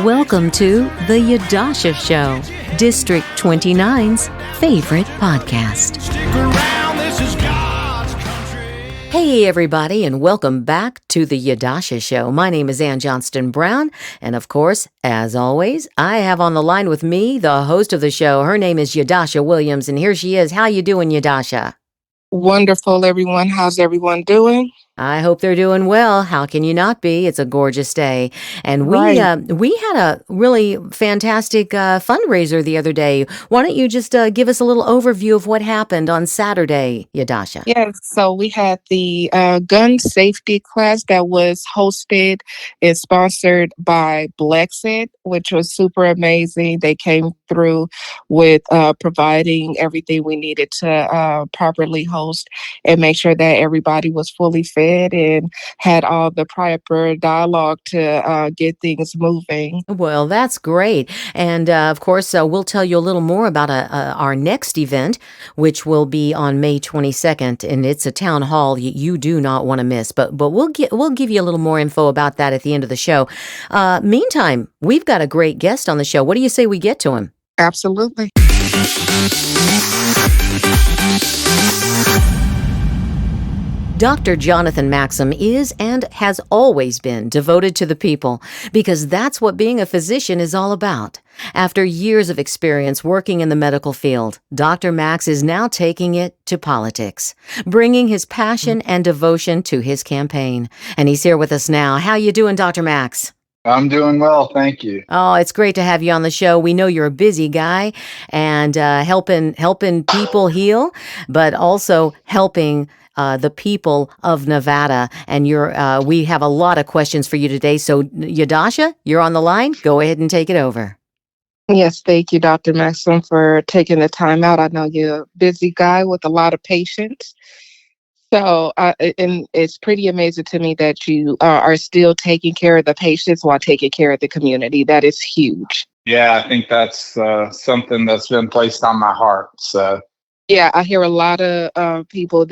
Welcome to the Yadusha Show, District 29's favorite podcast. Hey everybody, and welcome back to the Yadusha Show. My name is Ann Johnston Brown, and of course, as always, I have on the line with me the host of the show. Her name is Yadusha Williams, and here she is. How you doing, Yadusha? Wonderful, everyone. How's everyone doing? I hope they're doing well. How can you not be? It's a gorgeous day. And we had a really fantastic fundraiser the other day. Why don't you just give us a little overview of what happened on Saturday, Yadusha? Yes, so we had the gun safety class that was hosted and sponsored by Blexit, which was super amazing. They came through with providing everything we needed to properly host and make sure that everybody was fully fed and had all the proper dialogue to get things moving. Well, that's great. And of course, we'll tell you a little more about our next event, which will be on May 22nd. And it's a town hall you do not want to miss. But we'll give you a little more info about that at the end of the show. Meantime, we've got a great guest on the show. What do you say we get to him? Absolutely. Dr. Jonathan Maxham is and has always been devoted to the people because that's what being a physician is all about. After years of experience working in the medical field, Dr. Max is now taking it to politics, bringing his passion and devotion to his campaign. And he's here with us now. How you doing, Dr. Max? I'm doing well, thank you. Oh, it's great to have you on the show. We know you're a busy guy and helping people heal, but also helping the people of Nevada. And we have a lot of questions for you today. So, Yadusha, you're on the line. Go ahead and take it over. Yes, thank you, Dr. Maxim, for taking the time out. I know you're a busy guy with a lot of patience. So, and it's pretty amazing to me that you are still taking care of the patients while taking care of the community. That is huge. Yeah, I think that's something that's been placed on my heart. So, yeah, I hear a lot of people,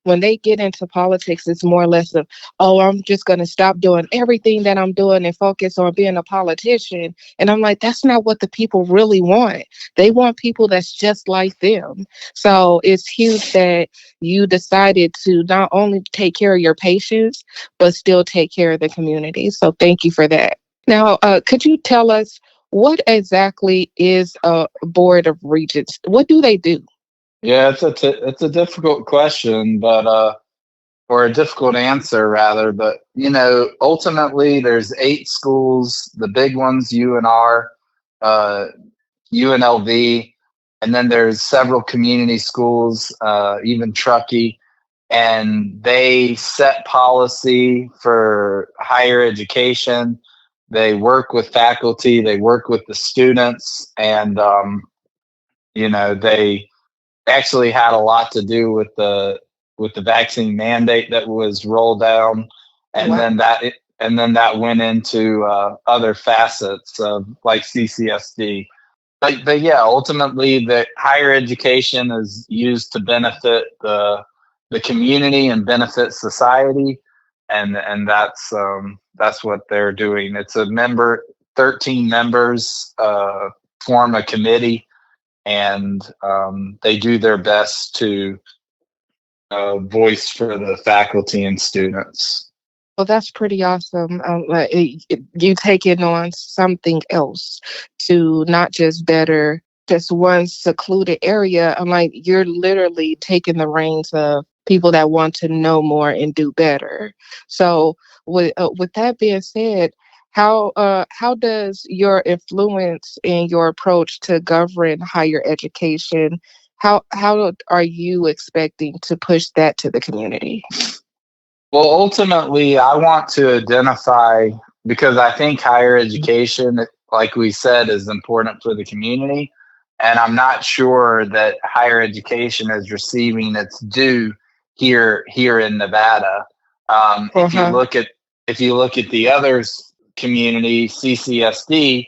when they get into politics, it's more or less of, oh, I'm just going to stop doing everything that I'm doing and focus on being a politician. And I'm like, that's not what the people really want. They want people that's just like them. So it's huge that you decided to not only take care of your patients, but still take care of the community. So thank you for that. Now, could you tell us what exactly is a board of regents? What do they do? Yeah, it's a difficult question, but or a difficult answer rather. But ultimately, there's 8 schools, the big ones, UNR, UNLV, and then there's several community schools, even Truckee, and they set policy for higher education. They work with faculty, they work with the students, and they actually had a lot to do with the vaccine mandate that was rolled down, and Wow. then that went into other facets of like CCSD. But yeah, ultimately, the higher education is used to benefit the community and benefit society, and that's what they're doing. It's 13 members form a committee. And they do their best to voice for the faculty and students. Well, that's pretty awesome. You taking on something else to not just better just one secluded area. I'm like, you're literally taking the reins of people that want to know more and do better. So with that being said, how does your influence and your approach to govern higher education, how are you expecting to push that to the community? Well, ultimately, I want to identify, because I think higher education, like we said, is important for the community. And I'm not sure that higher education is receiving its due here in Nevada. If you look at the others community, CCSD,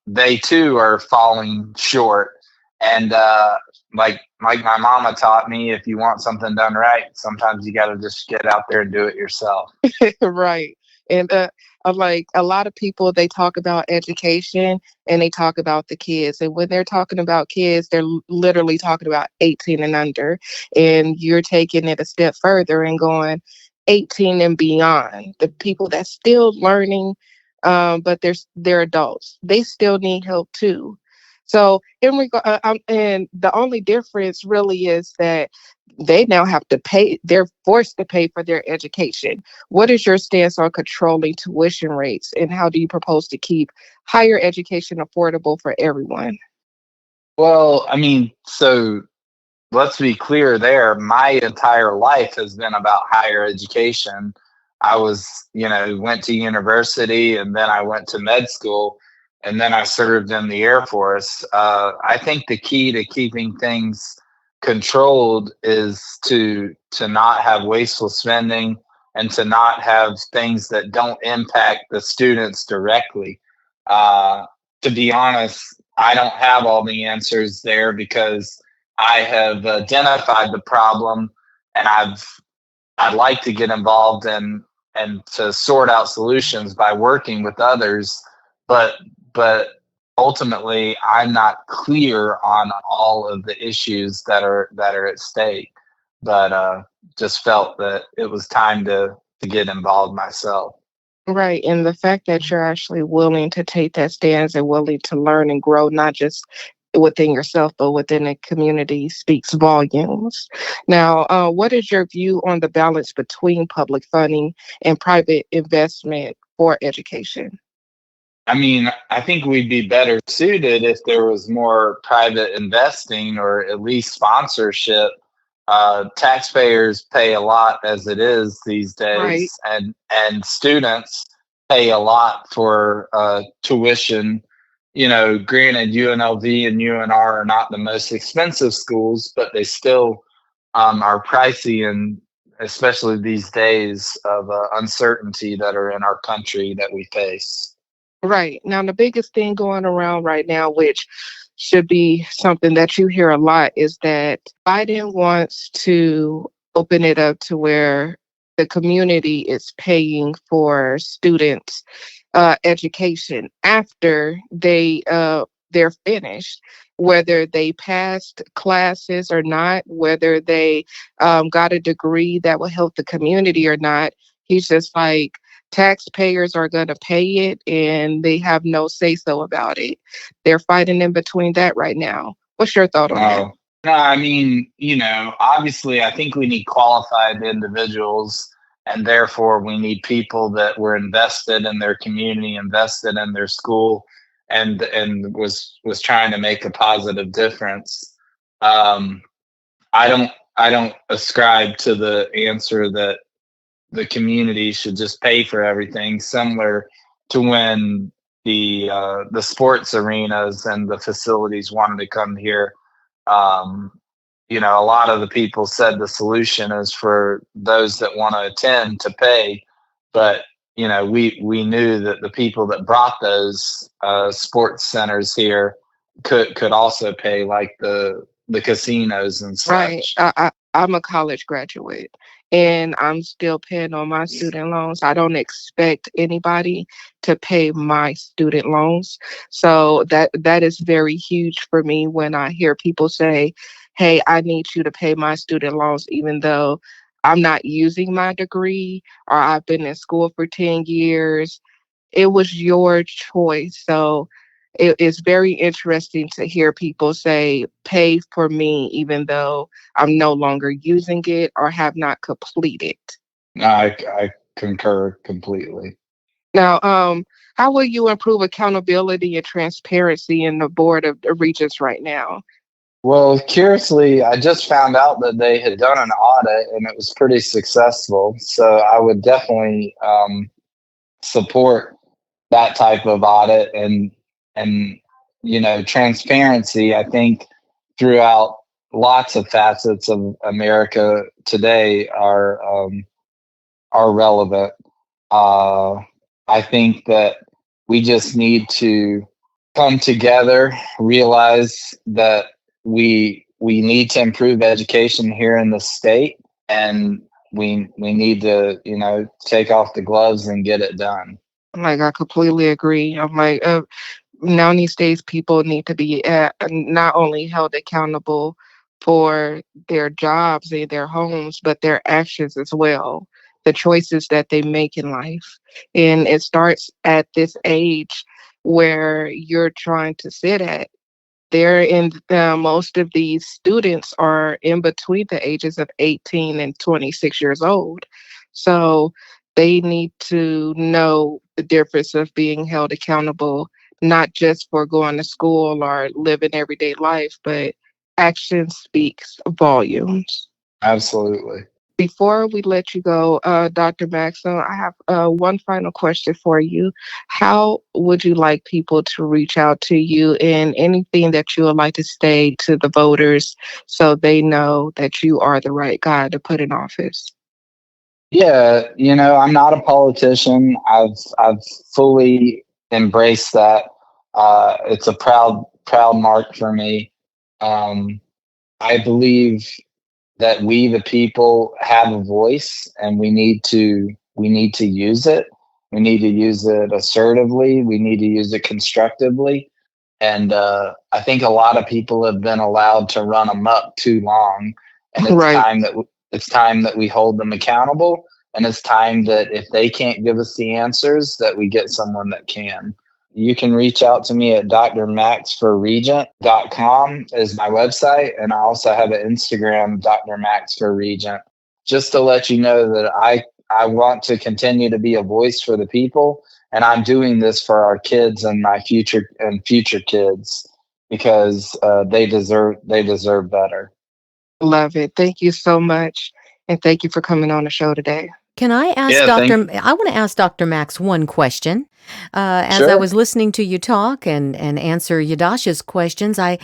they too are falling short. And like my mama taught me, if you want something done right, sometimes you got to just get out there and do it yourself. Right. And I'm like, a lot of people, they talk about education and they talk about the kids. And when they're talking about kids, they're literally talking about 18 and under. And you're taking it a step further and going 18 and beyond. The people that's still learning, but they're adults. They still need help too. So and the only difference really is that they now have to pay, they're forced to pay for their education. What is your stance on controlling tuition rates, and how do you propose to keep higher education affordable for everyone? Well, I mean, so let's be clear there. My entire life has been about higher education. I was, went to university and then I went to med school and then I served in the Air Force. I think the key to keeping things controlled is to not have wasteful spending and to not have things that don't impact the students directly. Uh, to be honest, I don't have all the answers there because I have identified the problem, and I'd like to get involved and to sort out solutions by working with others, but but ultimately I'm not clear on all of the issues that are at stake. But just felt that it was time to get involved myself. Right. And the fact that you're actually willing to take that stance and willing to learn and grow, not just within yourself, but within a community, speaks volumes. Now, what is your view on the balance between public funding and private investment for education? I mean, I think we'd be better suited if there was more private investing or at least sponsorship. Taxpayers pay a lot as it is these days, Right. and students pay a lot for tuition. Granted, UNLV and UNR are not the most expensive schools, but they still are pricey, and especially these days of uncertainty that are in our country that we face. Right. Now, the biggest thing going around right now, which should be something that you hear a lot, is that Biden wants to open it up to where the community is paying for students' education after they're finished, whether they passed classes or not, whether they got a degree that will help the community or not. He's just like, taxpayers are going to pay it and they have no say so about it. They're fighting in between that right now. What's your thought on that? Oh, no, I mean, obviously, I think we need qualified individuals, and therefore we need people that were invested in their community, invested in their school, and was trying to make a positive difference. Um, I don't ascribe to the answer that the community should just pay for everything, similar to when the sports arenas and the facilities wanted to come here. um, a lot of the people said the solution is for those that want to attend to pay, but we knew that the people that brought those sports centers here could also pay, like the casinos and Right. such. I'm a college graduate and I'm still paying on my student loans. I don't expect anybody to pay my student loans. So that is very huge for me when I hear people say, "Hey, I need you to pay my student loans," even though I'm not using my degree or I've been in school for 10 years. It was your choice. So it is very interesting to hear people say, pay for me, even though I'm no longer using it or have not completed. No, I concur completely. Now, how will you improve accountability and transparency in the board of the regents right now? Well, curiously, I just found out that they had done an audit and it was pretty successful. So I would definitely support that type of audit, and transparency. I think throughout lots of facets of America today are relevant. Uh, I think that we just need to come together, realize that we need to improve education here in the state, and we need to, take off the gloves and get it done. Like, I completely agree. I'm like, now these days, people need to be not only held accountable for their jobs and their homes, but their actions as well, the choices that they make in life. And it starts at this age where you're trying to sit at. They're in most of these students are in between the ages of 18 and 26 years old. So they need to know the difference of being held accountable, not just for going to school or living everyday life, but action speaks volumes. Absolutely. Before we let you go, Dr. Maxwell, I have one final question for you. How would you like people to reach out to you, and anything that you would like to say to the voters so they know that you are the right guy to put in office? Yeah, I'm not a politician. I've fully embraced that. It's a proud mark for me. I believe that we the people have a voice, and we need to use it. We need to use it assertively. We need to use it constructively. And I think a lot of people have been allowed to run amok too long, and Right. it's time that we hold them accountable. And it's time that if they can't give us the answers, that we get someone that can. You can reach out to me at drmaxforregent.com is my website. And I also have an Instagram, drmaxforregent, just to let you know that I want to continue to be a voice for the people. And I'm doing this for our kids and my future kids, because they deserve better. Love it. Thank you so much. And thank you for coming on the show today. Can I ask Yeah, I want to ask Dr. Max one question. As I Sure. was listening to you talk and answer Yadusha's questions, I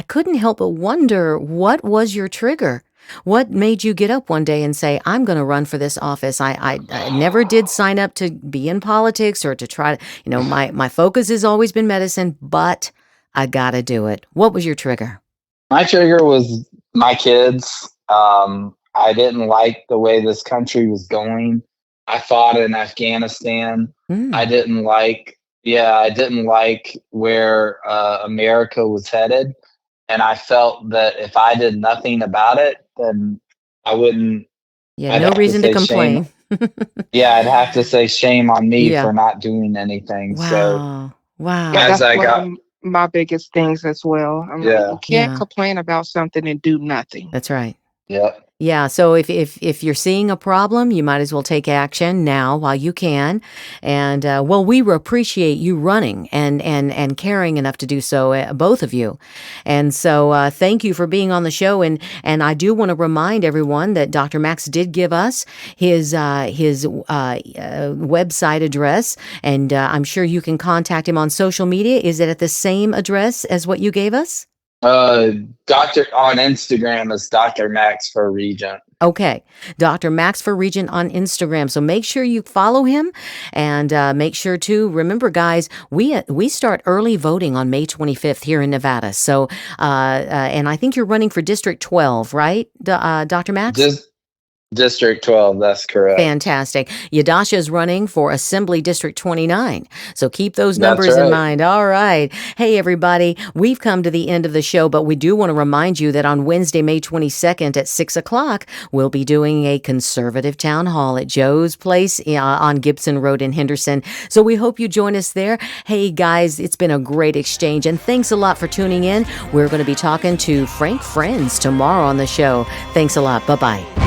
couldn't help but wonder, what was your trigger? What made you get up one day and say, I'm going to run for this office? I never did sign up to be in politics or to try to, my focus has always been medicine, but I got to do it. What was your trigger? My trigger was my kids. I didn't like the way this country was going. I fought in Afghanistan. Mm, I didn't like where America was headed. And I felt that if I did nothing about it, then I wouldn't, yeah, I'd no have to reason to say shame. complain. Yeah, I'd have to say shame on me Yeah. for not doing anything. So Wow. Yeah, Wow. as that's I one got, of my biggest things as well. I'm like, yeah, you can't Yeah, complain about something and do nothing. that's right. yeah. Yeah, so if you're seeing a problem, you might as well take action now while you can. And well, we appreciate you running and caring enough to do so, both of you. And so thank you for being on the show. And I do want to remind everyone that Dr. Max did give us his website address, and I'm sure you can contact him on social media. Is it at the same address as what you gave us? Doctor on Instagram is Dr. Max for Regent. Okay, Dr. Max for Regent on Instagram. So make sure you follow him, and make sure to remember, guys, we start early voting on May 25th here in Nevada. So, and I think you're running for District 12, right, Dr. Max? District 12, that's correct. Fantastic. Yadusha is running for Assembly District 29. So keep those That's numbers in right. mind. All right. Hey, everybody, we've come to the end of the show, but we do want to remind you that on Wednesday, May 22nd at 6 o'clock, we'll be doing a conservative town hall at Joe's Place on Gibson Road in Henderson. So we hope you join us there. Hey, guys, it's been a great exchange, and thanks a lot for tuning in. We're going to be talking to Frank Friends tomorrow on the show. Thanks a lot. Bye-bye.